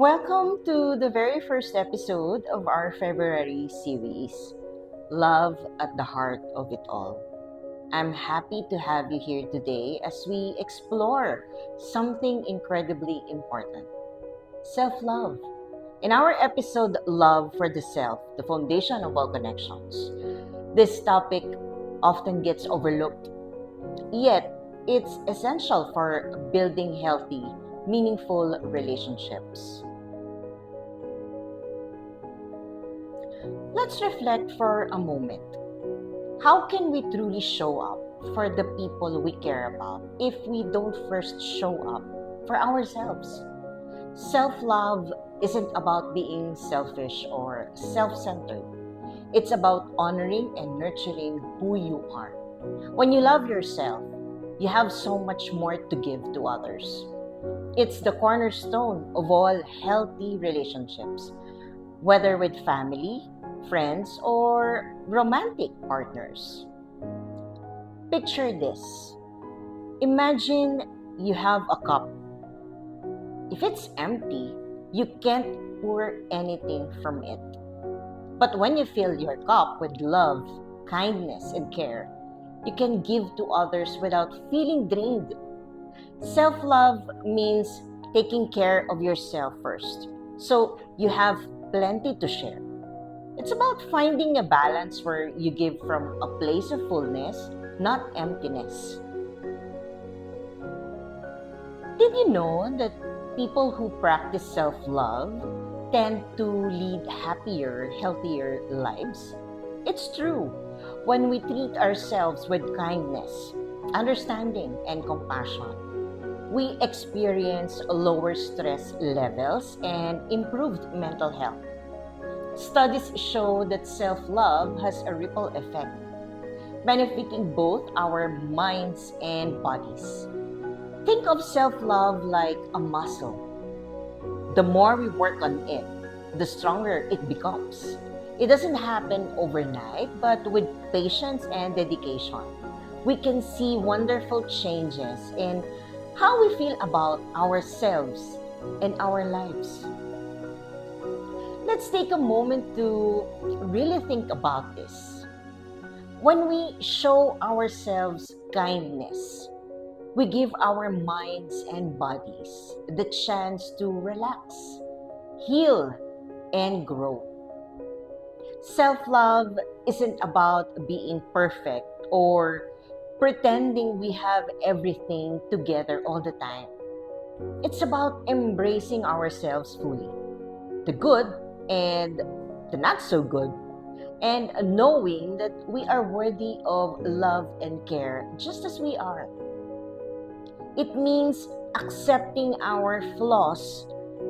Welcome to the very first episode of our February series, Love at the Heart of It All. I'm happy to have you here today as we explore something incredibly important, self-love. In our episode, Love for the Self, the foundation of all connections, this topic often gets overlooked, yet it's essential for building healthy, meaningful relationships. Let's reflect for a moment. How can we truly show up for the people we care about if we don't first show up for ourselves? Self-love isn't about being selfish or self-centered. It's about honoring and nurturing who you are. When you love yourself, you have so much more to give to others. It's the cornerstone of all healthy relationships, whether with family, friends, or romantic partners. Picture this. Imagine you have a cup. If it's empty, you can't pour anything from it. But when you fill your cup with love, kindness, and care, you can give to others without feeling drained. Self-love means taking care of yourself first, so you have plenty to share. It's about finding a balance where you give from a place of fullness, not emptiness. Did you know that people who practice self-love tend to lead happier, healthier lives? It's true. When we treat ourselves with kindness, understanding, and compassion, we experience lower stress levels and improved mental health. Studies show that self-love has a ripple effect, benefiting both our minds and bodies. Think of self-love like a muscle. The more we work on it, the stronger it becomes. It doesn't happen overnight, but with patience and dedication, we can see wonderful changes in how we feel about ourselves and our lives. Let's take a moment to really think about this. When we show ourselves kindness, we give our minds and bodies the chance to relax, heal, and grow. Self-love isn't about being perfect or pretending we have everything together all the time. It's about embracing ourselves fully, the good and the not so good, and knowing that we are worthy of love and care just as we are. It means accepting our flaws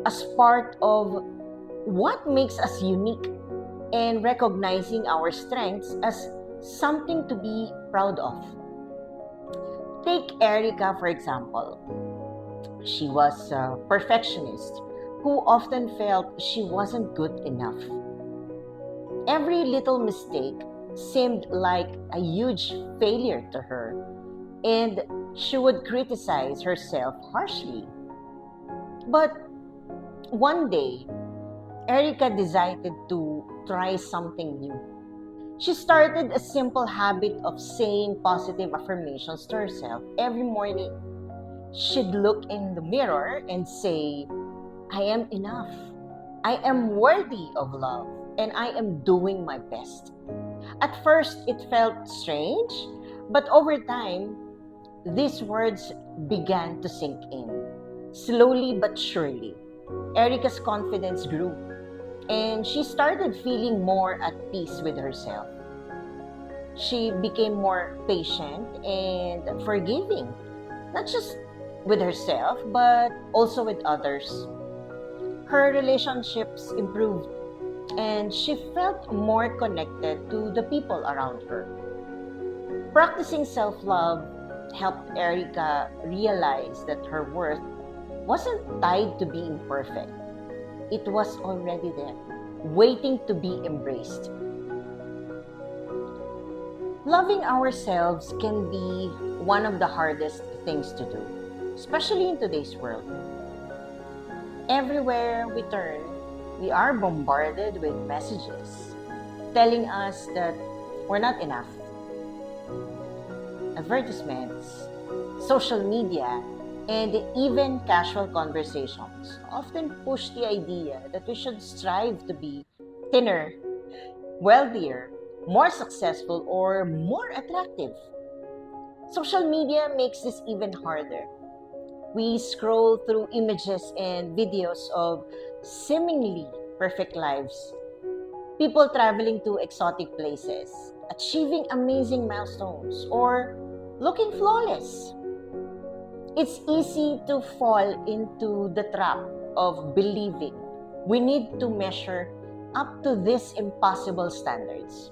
as part of what makes us unique and recognizing our strengths as something to be proud of. Take Erica, for example. She was a perfectionist who often felt she wasn't good enough. Every little mistake seemed like a huge failure to her, and she would criticize herself harshly. But one day, Erica decided to try something new. She started a simple habit of saying positive affirmations to herself every morning. She'd look in the mirror and say, I am enough. I am worthy of love, and I am doing my best. At first, it felt strange, but over time, these words began to sink in. Slowly but surely, Erica's confidence grew, and she started feeling more at peace with herself. She became more patient and forgiving, not just with herself, but also with others. Her relationships improved, and she felt more connected to the people around her. Practicing self-love helped Erica realize that her worth wasn't tied to being perfect. It was already there, waiting to be embraced. Loving ourselves can be one of the hardest things to do, especially in today's world. Everywhere we turn, we are bombarded with messages telling us that we're not enough. Advertisements, social media, and even casual conversations often push the idea that we should strive to be thinner, wealthier, more successful, or more attractive. Social media makes this even harder. We scroll through images and videos of seemingly perfect lives. People traveling to exotic places, achieving amazing milestones, or looking flawless. It's easy to fall into the trap of believing we need to measure up to these impossible standards.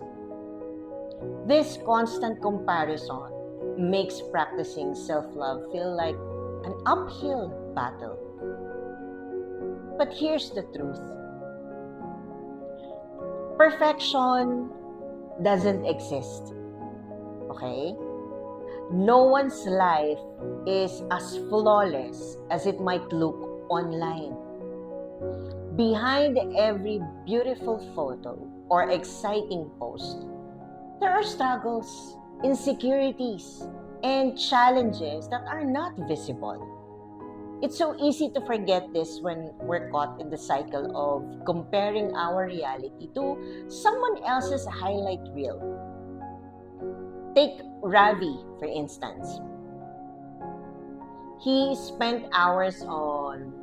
This constant comparison makes practicing self-love feel like an uphill battle. But here's the truth. Perfection doesn't exist. Okay? No one's life is as flawless as it might look online. Behind every beautiful photo or exciting post, there are struggles, insecurities, and challenges that are not visible. It's so easy to forget this when we're caught in the cycle of comparing our reality to someone else's highlight reel. Take Ravi, for instance. He spent hours on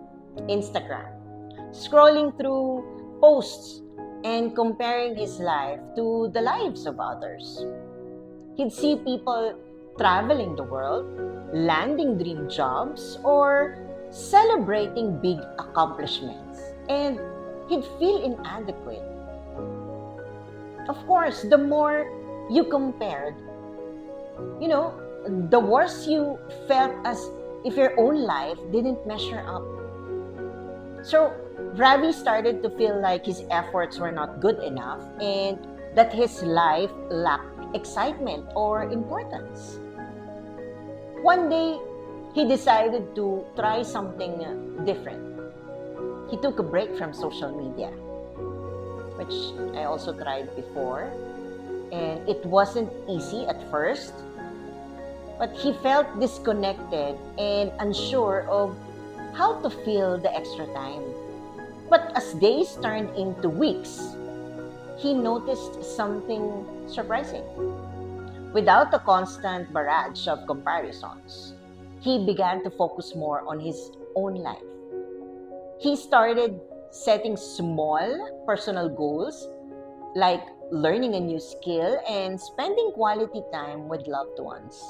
Instagram, scrolling through posts and comparing his life to the lives of others. He'd see people traveling the world, landing dream jobs, or celebrating big accomplishments, and he'd feel inadequate. Of course, the more you compared, the worse you felt as if your own life didn't measure up. So, Ravi started to feel like his efforts were not good enough and that his life lacked excitement or importance. One day, he decided to try something different. He took a break from social media, which I also tried before, and it wasn't easy at first, but he felt disconnected and unsure of how to fill the extra time. But as days turned into weeks, he noticed something surprising. Without the constant barrage of comparisons, he began to focus more on his own life. He started setting small personal goals like learning a new skill and spending quality time with loved ones.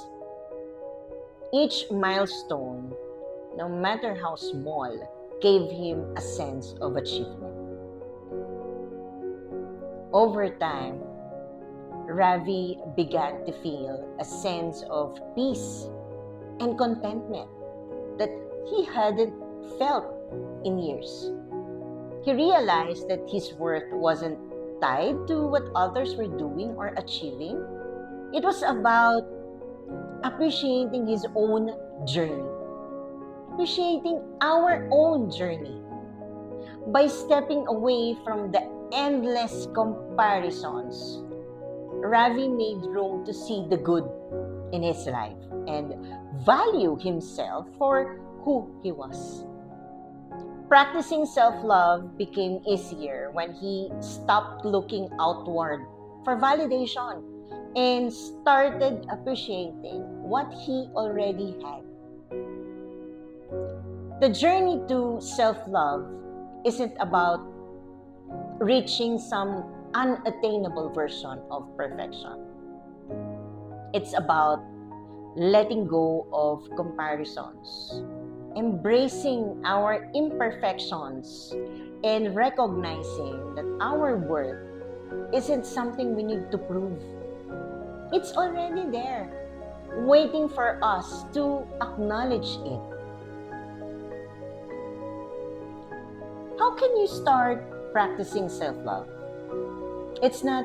Each milestone, no matter how small, gave him a sense of achievement. Over time, Ravi began to feel a sense of peace and contentment that he hadn't felt in years. He realized that his worth wasn't tied to what others were doing or achieving. It was about appreciating his own journey, appreciating our own journey. By stepping away from the endless comparisons, Ravi made room to see the good in his life and value himself for who he was. Practicing self-love became easier when he stopped looking outward for validation and started appreciating what he already had. The journey to self-love isn't about reaching some unattainable version of perfection. It's about letting go of comparisons, embracing our imperfections, and recognizing that our worth isn't something we need to prove. It's already there, waiting for us to acknowledge it. How can you start practicing self-love? It's not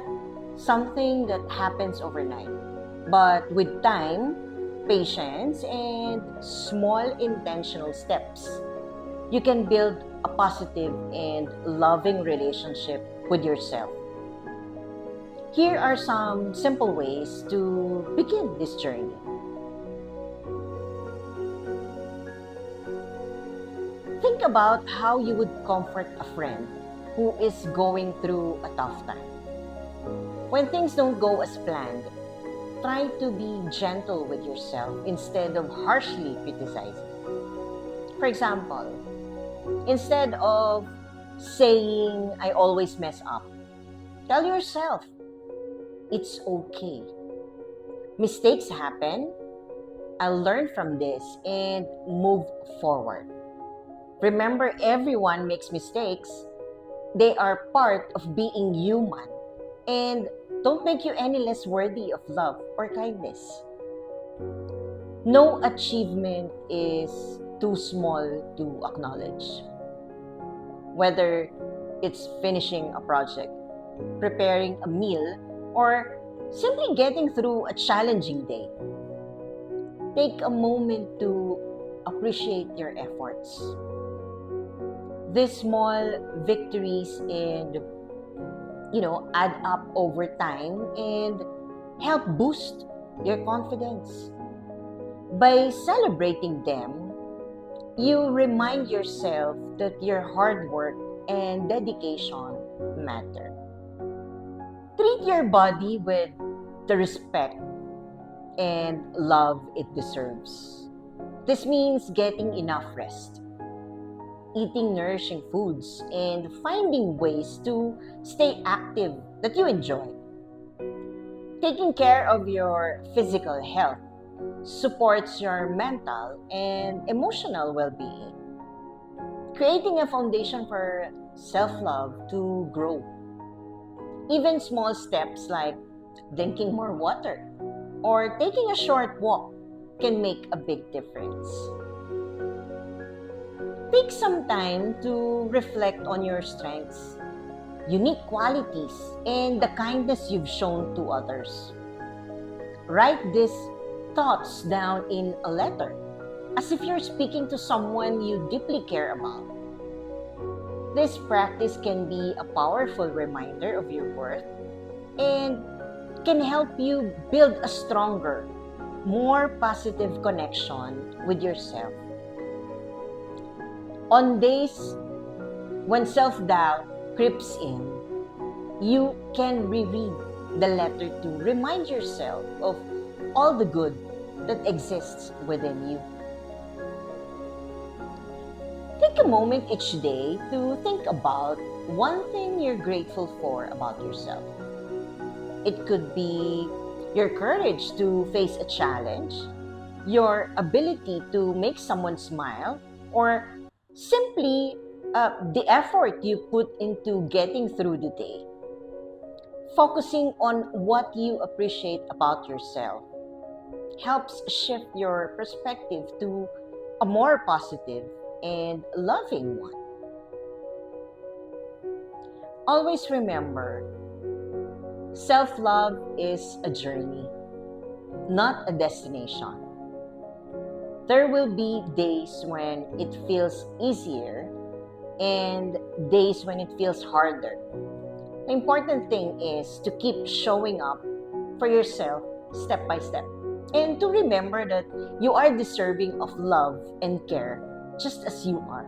something that happens overnight, but with time, patience, and small intentional steps, you can build a positive and loving relationship with yourself. Here are some simple ways to begin this journey. Think about how you would comfort a friend who is going through a tough time. When things don't go as planned, try to be gentle with yourself instead of harshly criticizing. For example, instead of saying, "I always mess up," tell yourself, "It's okay. Mistakes happen. I'll learn from this and move forward." Remember, everyone makes mistakes. They are part of being human and don't make you any less worthy of love or kindness. No achievement is too small to acknowledge. Whether it's finishing a project, preparing a meal, or simply getting through a challenging day. Take a moment to appreciate your efforts. These small victories and add up over time and help boost your confidence. By celebrating them, you remind yourself that your hard work and dedication matter. Treat your body with the respect and love it deserves. This means getting enough rest, eating nourishing foods, and finding ways to stay active that you enjoy. Taking care of your physical health supports your mental and emotional well-being, creating a foundation for self-love to grow. Even small steps like drinking more water or taking a short walk can make a big difference. Take some time to reflect on your strengths, unique qualities, and the kindness you've shown to others. Write these thoughts down in a letter, as if you're speaking to someone you deeply care about. This practice can be a powerful reminder of your worth and can help you build a stronger, more positive connection with yourself. On days when self-doubt creeps in, you can reread the letter to remind yourself of all the good that exists within you. Take a moment each day to think about one thing you're grateful for about yourself. It could be your courage to face a challenge, your ability to make someone smile, or simply the effort you put into getting through the day. Focusing on what you appreciate about yourself helps shift your perspective to a more positive and loving one. Always remember, self-love is a journey, not a destination. There will be days when it feels easier and days when it feels harder. The important thing is to keep showing up for yourself step by step and to remember that you are deserving of love and care just as you are.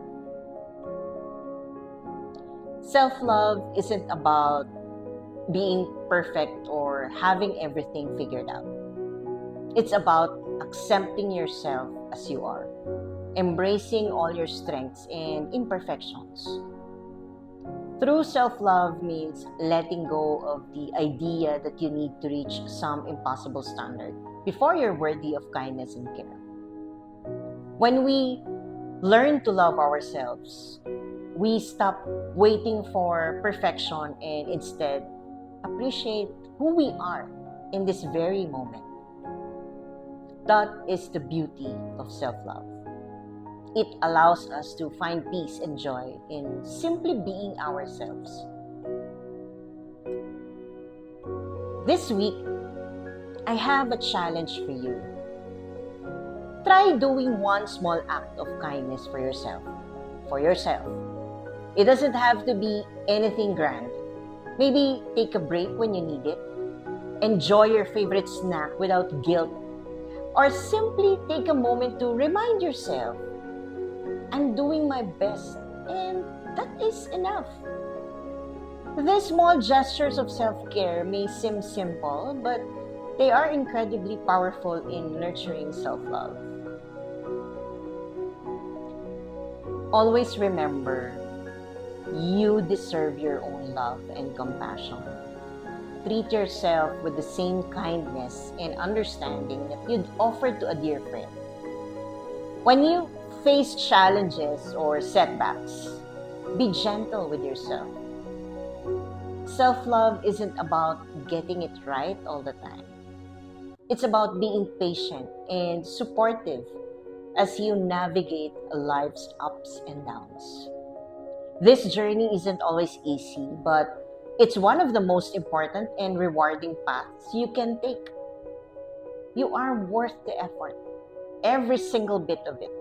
Self-love isn't about being perfect or having everything figured out. It's about accepting yourself as you are, embracing all your strengths and imperfections. True self-love means letting go of the idea that you need to reach some impossible standard before you're worthy of kindness and care. When we learn to love ourselves, we stop waiting for perfection and instead appreciate who we are in this very moment. That is the beauty of self-love. It allows us to find peace and joy in simply being ourselves. This week, I have a challenge for you. Try doing one small act of kindness for yourself. It doesn't have to be anything grand. Maybe take a break when you need it, enjoy your favorite snack without guilt, or simply take a moment to remind yourself, I'm doing my best, and that is enough. These small gestures of self care may seem simple, but they are incredibly powerful in nurturing self love. Always remember, you deserve your own love and compassion. Treat yourself with the same kindness and understanding that you'd offer to a dear friend. When you face challenges or setbacks, be gentle with yourself. Self love isn't about getting it right all the time, it's about being patient and supportive as you navigate life's ups and downs. This journey isn't always easy, but it's one of the most important and rewarding paths you can take. You are worth the effort, every single bit of it.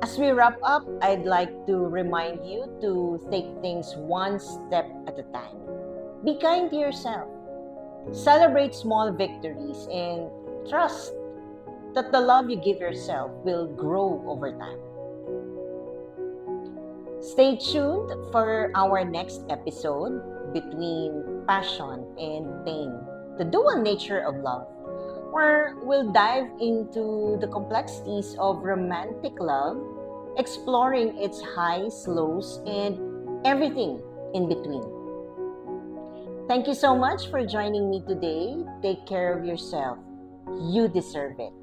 As we wrap up, I'd like to remind you to take things one step at a time. Be kind to yourself, celebrate small victories, and trust that the love you give yourself will grow over time. Stay tuned for our next episode, Between Passion and Pain, the dual nature of love, where we'll dive into the complexities of romantic love, exploring its highs, lows, and everything in between. Thank you so much for joining me today. Take care of yourself. You deserve it.